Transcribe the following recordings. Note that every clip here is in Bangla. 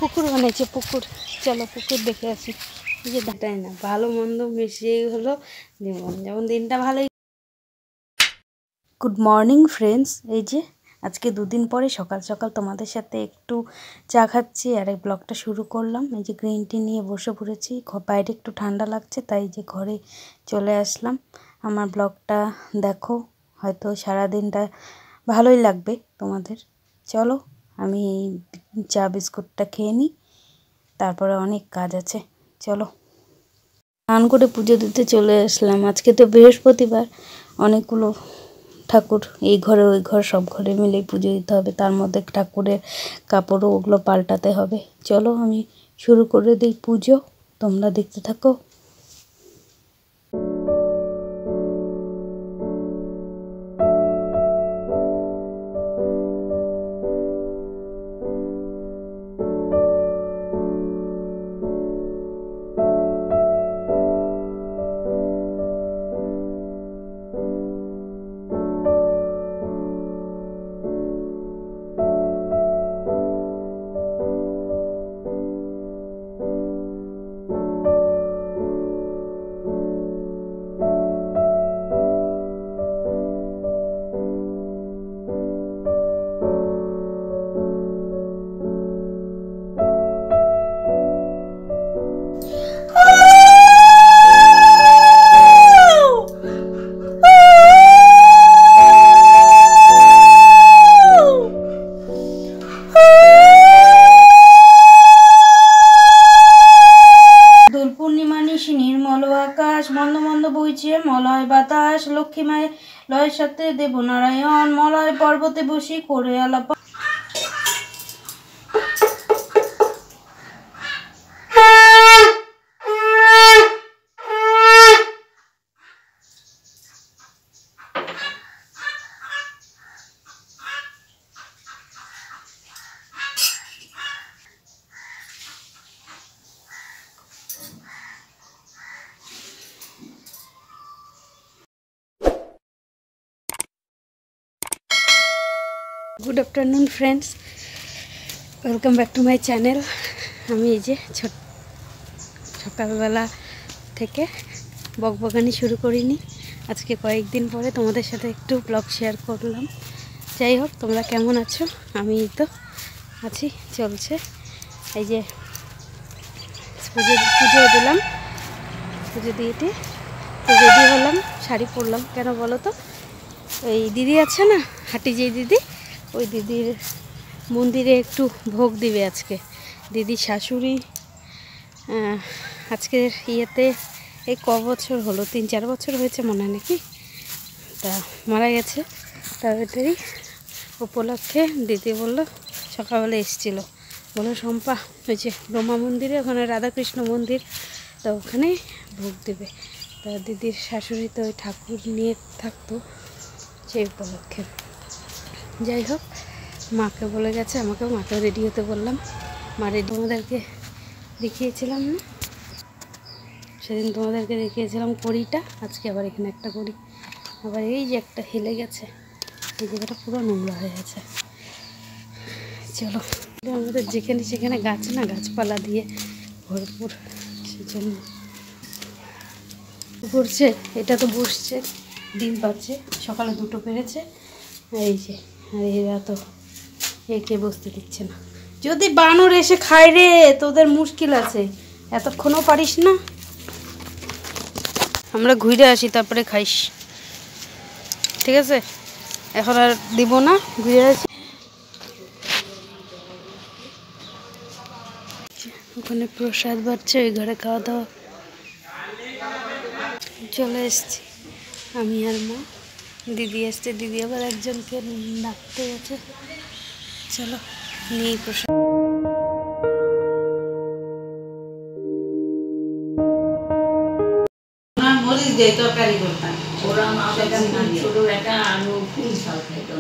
পুকুর বানাইছে, পুকুর। চলো পুকুর দেখে আসি। এই যে দেখাই না, ভালো মন্দ মিশিয়ে হলো জীবন, যেমন দিনটা ভালোই। Good morning friends. এই যে আজকে দুদিন পরে সকাল সকাল তোমাদের সাথে একটু চা খাচ্ছি আর এই ব্লগটা শুরু করলাম। এই যে গ্রিন টি নিয়ে বসে পড়েছি, বাইরে একটু ঠান্ডা লাগছে তাই যে ঘরে চলে আসলাম। আমার ব্লগটা দেখো, হয়তো সারাদিনটা ভালোই লাগবে তোমাদের। চলো আমি এই চা বিস্কুটটা খেয়ে নিই, তারপরে অনেক কাজ আছে। চলো স্নান করে পুজো দিতে চলে আসলাম। আজকে তো বৃহস্পতিবার, অনেকগুলো ঠাকুর এই ঘরে ওই ঘর সব ঘরে মিলে পুজো দিতে হবে, তার মধ্যে ঠাকুরের কাপড়ও ওগুলো পাল্টাতে হবে। চলো আমি শুরু করে দিই পুজো, তোমরা দেখতে থাকো। মন্দ মন্দ বইছে মলয় বাতাস, লক্ষ্মী মায়ের লয়ের সাথে দেবনারায়ণ, মলয় পর্বতে বসি করে আলাপ। Good afternoon friends, welcome back to my channel. আমি এই যে সকালবেলা থেকে বকবকানি শুরু করিনি, আজকে কয়েকদিন পরে তোমাদের সাথে একটু ব্লগ শেয়ার করলাম। যাই হোক, তোমরা কেমন আছো? আমি তো আছি, চলছে। এই যে পুজো দিলাম, পুজো দিয়েটি রেডি হলাম, শাড়ি পরলাম। কেন বলো তো, ওই দিদি আছে না, হাঁটি যে দিদি, ওই দিদির মন্দিরে একটু ভোগ দিবে আজকে। দিদির শাশুড়ি আজকের ইয়েতে এই বছর হলো, 3-4 বছর হয়েছে মনে হয় নাকি, তা মারা গেছে। তাড়াতাড়ি উপলক্ষে দিদি বললো, সকালবেলা এসেছিলো, বললো শম্পা ওই যে রমা মন্দিরে, ওখানে রাধাকৃষ্ণ মন্দির, তো ওখানে ভোগ দেবে। তা দিদির শাশুড়ি তো ওই ঠাকুর নিয়ে থাকতো, সেই উপলক্ষে। যাই হোক, মাকে বলে গেছে, আমাকেও মাকেও রেডি হতে বললাম। মা রেডি, তোমাদেরকে দেখিয়েছিলাম না সেদিন, তোমাদেরকে দেখিয়েছিলাম কড়িটা, আজকে আবার এখানে একটা কড়ি, আবার এই যে একটা হেলে গেছে, এই জায়গাটা পুরো নোংরা হয়ে গেছে। চলো, আমাদের যেখানে সেখানে গাছ না, গাছপালা দিয়ে ভরপুর, সেজন্য ঘুরছে। এটা তো বসছে, ডিম পাচ্ছে, সকালে 2টো পেরেছে। এই যে, আর এরা তো একে বসতে দিচ্ছে না। যদি বানর এসে খায় রে, তোদের মুশকিল আছে, এতক্ষণও পারিস না। আমরা ঘুরে আসি তারপরে খাইস, ঠিক আছে? এখন আর দিব না, ঘুরে আসি। ওখানে প্রসাদ বাড়ছে, ওই ঘরে খাওয়া দাওয়া। চলে এসছি আমি আর মা, দিদি এসছে, দিদি আবার একজনকে ডাকতে গেছে। চলো নিয়ে প্রসাদ। তরকারি করতাম, ওরা ছোট একটা আলু ফুল ঝাল খাইতো,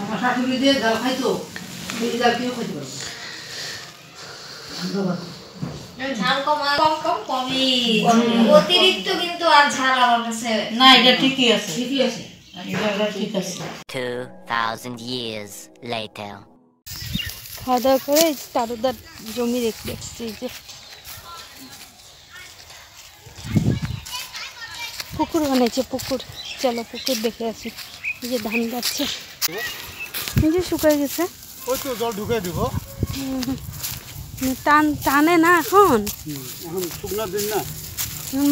আমার শাশুড়ি দিয়ে ঝাল খাইতো, ঝাল কেউ খাইতে পারবো ঝাল কম কম কমই, অতিরিক্ত কিন্তু আর ঝাল আমার কাছে না, এটা ঠিকই আছে, ঠিকই আছে। 2,000 years later. খাওয়া দাওয়া করে তারুদার জমি দেখতে এসছি। যে পুকুর বানাইছে, পুকুর, চলো পুকুর দেখে আসি। এই যে ধান গাচ্ছে, এই যে শুকায় গেছে, ওই তো জল ঢুকে দিব। টানে না এখন, শুকনা দিন না,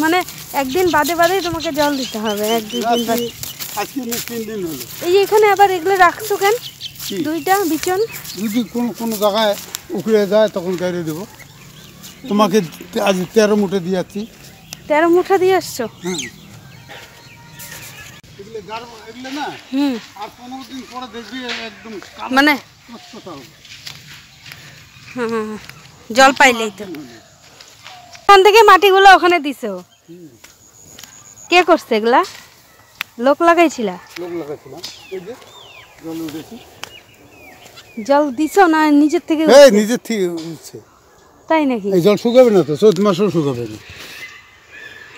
মানে একদিন বাদে বাদেই তোমাকে জল দিতে হবে, এক দুই দিন বাদে। আজকে 3 দিন হলো। এই যে এখানে আবার এগুলো রাখছো কেন, দুইটা বিচন? যদি কোনো জায়গায় উখড়ে যায় তখন গাড়ি দেবো। তোমাকে আজ 13 মুঠে দিয়ে যাচ্ছি। 13 মুঠা দিয়ে আসছো? এগুলো না, আর 15 দিন পরে দেখবি একদম মানে জল পাইলেই তো। ওখান থেকে মাটিগুলো ওখানে দিছো, কে করছে এগুলা? লোক লাগাইছিল? লোক লাগাইছিলাম, এই যে জল উঠেছি। জল দিছো না নিজের থেকে? নিজের থেকে উঠছে। তাই নাকি? এই জল শুকাবে না তো, চৈত মাসেও শুকাবে না।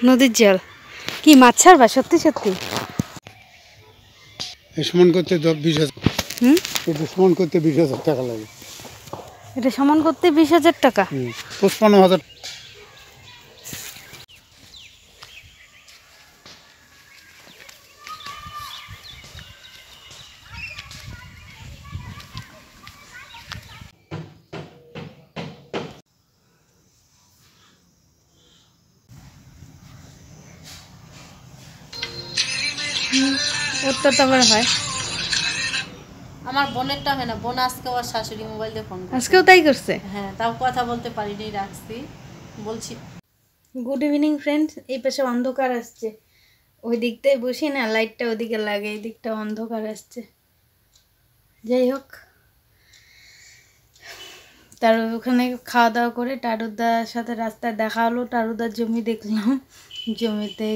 নদীর জল কি মাছ ছাড়বা? সত্যি সত্যি? সমান করতে 20,000। এটা সমান করতে 20,000 টাকা লাগে। এটা সমান করতে 20,000 টাকা? 55,000। উত্তর তো আবার হয়। আমার বোনেরটা হয় না, বোন আজকে ওর শাশুড়ি মোবাইল দিয়ে ফোন করছে। আজকেও তাই করছে? হ্যাঁ, তাও কথা বলতে পারিনি, রাখছি, বলছি। Good evening friends. এই পাশে অন্ধকার আসছে, ওই দিকটায় বসি না, লাইটটা ওদিকে লাগে, এই দিকটা অন্ধকার আসছে। যাই হোক, তার ওখানে খাওয়া দাওয়া করে টারুদার সাথে রাস্তায় দেখা হলো, টারুদার জমি দেখলাম, জমিতে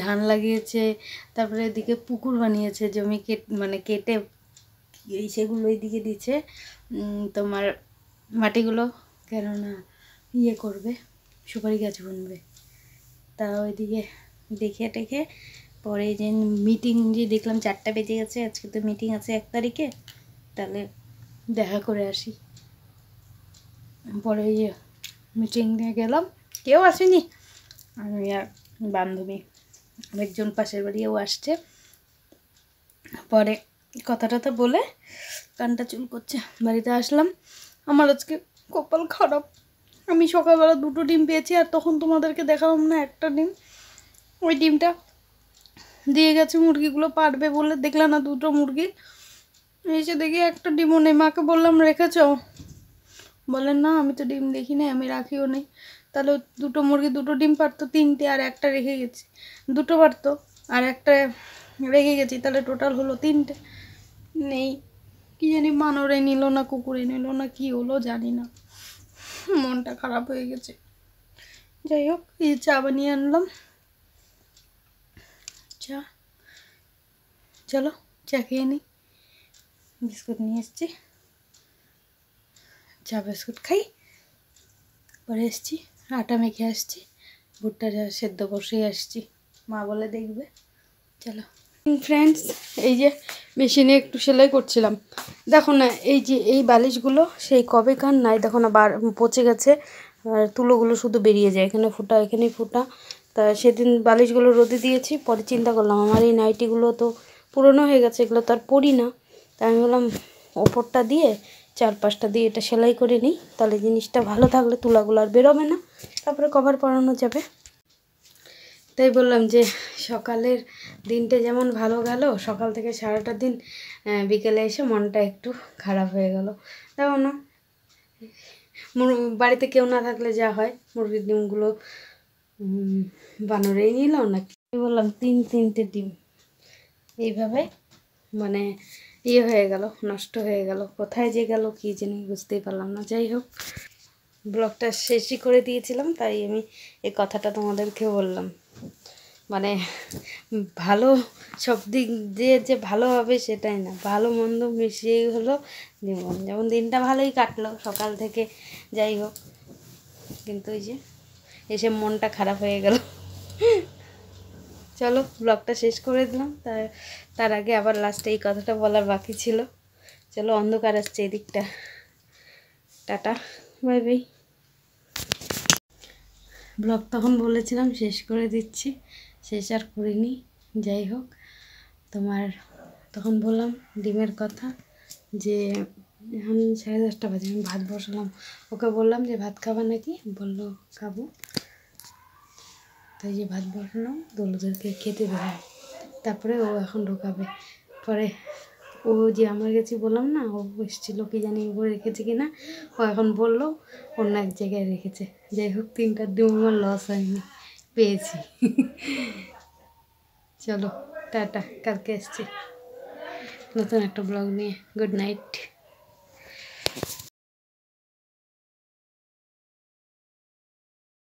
ধান লাগিয়েছে, তারপরে এদিকে পুকুর বানিয়েছে, জমি কেটে সেগুলো ওইদিকে দিচ্ছে তোমার মাটিগুলো, কেননা ইয়ে করবে, সুপারি গাছ বুনবে। তা ওইদিকে দেখে টেখে পরে যে মিটিং যে দেখলাম 4টা বেজে গেছে, আজকে তো মিটিং আছে 1 তারিখে, তাহলে দেখা করে আসি। পরে ইয়ে মিটিং নিয়ে গেলাম, কেউ আসেনি, আমি আর বান্ধবী, একজন পাশের বাড়িও আসছে। পরে কথাটা তো বলে কানটা চুল করছে, বাড়িতে আসলাম। আমার আজকে কপাল খারাপ, আমি সকালবেলা 2টো ডিম পেয়েছি, আর তখন তোমাদেরকে দেখালাম না একটা ডিম, ওই ডিমটা দিয়ে গেছে মুরগিগুলো পারবে বলে, দেখলাম না 2টো মুরগি, এসে দেখি একটা ডিমও নেই। মাকে বললাম রেখেছ? বলেন না, আমি তো ডিম দেখি নাই, আমি রাখিও নেই। তাহলে 2টো মুরগি 2টো ডিম পারতো, 3টে, আর একটা রেখে গেছি। 2টো পারতো আর একটা রেখে গেছি, তাহলে টোটাল হলো 3টে। নেই, কি জানি বানরে নিল না কুকুরে নিল না কি হলো জানি না, মনটা খারাপ হয়ে গেছে। যাই হোক, এই চা বানিয়ে আনলাম, চা, চলো চা খেয়ে নিই। বিস্কুট নিয়ে এসছি, চা বিস্কুট খাই। পরে এসছি, আটা মেখে আসছি, ভুট্টা সেদ্ধ বসিয়ে আসছি, মা বলে দেখবে। চলো ফ্রেন্ডস, এই যে মেশিনে একটু সেলাই করছিলাম, দেখো না এই যে এই বালিশগুলো সেই কবেকার নাই, দেখো না পচে গেছে, আর তুলোগুলো শুধু বেরিয়ে যায়, এখানে ফুটা এখানেই ফুটা। তা সেদিন বালিশগুলো রোদে দিয়েছি, পরে চিন্তা করলাম আমার এই নাইটিগুলো তো পুরনো হয়ে গেছে, এগুলো তো আর পরি না, তাই আমি বললাম ওপরটা দিয়ে 4-5টা দিয়ে এটা সেলাই করে নিই, তাহলে জিনিসটা ভালো থাকলে তুলাগুলো আর বেরোবে না, তারপরে কভার পরানো যাবে। তাই বললাম যে সকালের দিনটা যেমন ভালো গেল, সকাল থেকে সারাটা দিন, বিকেলে এসে মনটা একটু খারাপ হয়ে গেল। দেখো না, বাড়িতে কেউ না থাকলে যা হয়, মুরগির ডিমগুলো বানরেই নিল নাকি বললাম, 3-3টে ডিম এইভাবে মানে ইয়ে হয়ে গেল, নষ্ট হয়ে গেল, কোথায় যে গেল কি জানি বুঝতেই পারলাম না। যাই হোক, ব্লগটা শেষই করে দিয়েছিলাম, তাই আমি এই কথাটা তোমাদেরকে বললাম। মানে ভালো সব দিক দিয়ে যে ভালো হবে সেটাই না, ভালো মন্দ মিশিয়েই হলো জীবন। যেমন দিনটা ভালোই কাটলো সকাল থেকে, যাই হোক, কিন্তু ওই যে এসে মনটা খারাপ হয়ে গেল। চলো ব্লগটা শেষ করে দিলাম। তার আগে আবার লাস্টে এই কথাটা বলার বাকি ছিল। চলো, অন্ধকার আসছে এদিকটা। Tata, bye bye. ব্লগ তখন বলেছিলাম শেষ করে দিচ্ছি, শেষ আর করিনি। যাই হোক, তোমার তখন বললাম ডিমের কথা, যে এখন 10:30 বাজে, আমি ভাত বসালাম। ওকে বললাম যে ভাত খাবা নাকি, বললো খাবো। তাই যে ভাত বসালাম, দোলদেরকে খেতে দেবো, তারপরে ও এখন ঢোকাবে। পরে ও যে আমার কাছে বললাম না, ও এসেছিলো কি জানি ও রেখেছে কি না, ও এখন বললো অন্য এক জায়গায় রেখেছে। যাই হোক, 3টার ডিম আমার লস হয়নি, পেয়েছি। চলো টাটা, কালকে এসছি নতুন একটা ব্লগ নিয়ে। Good night.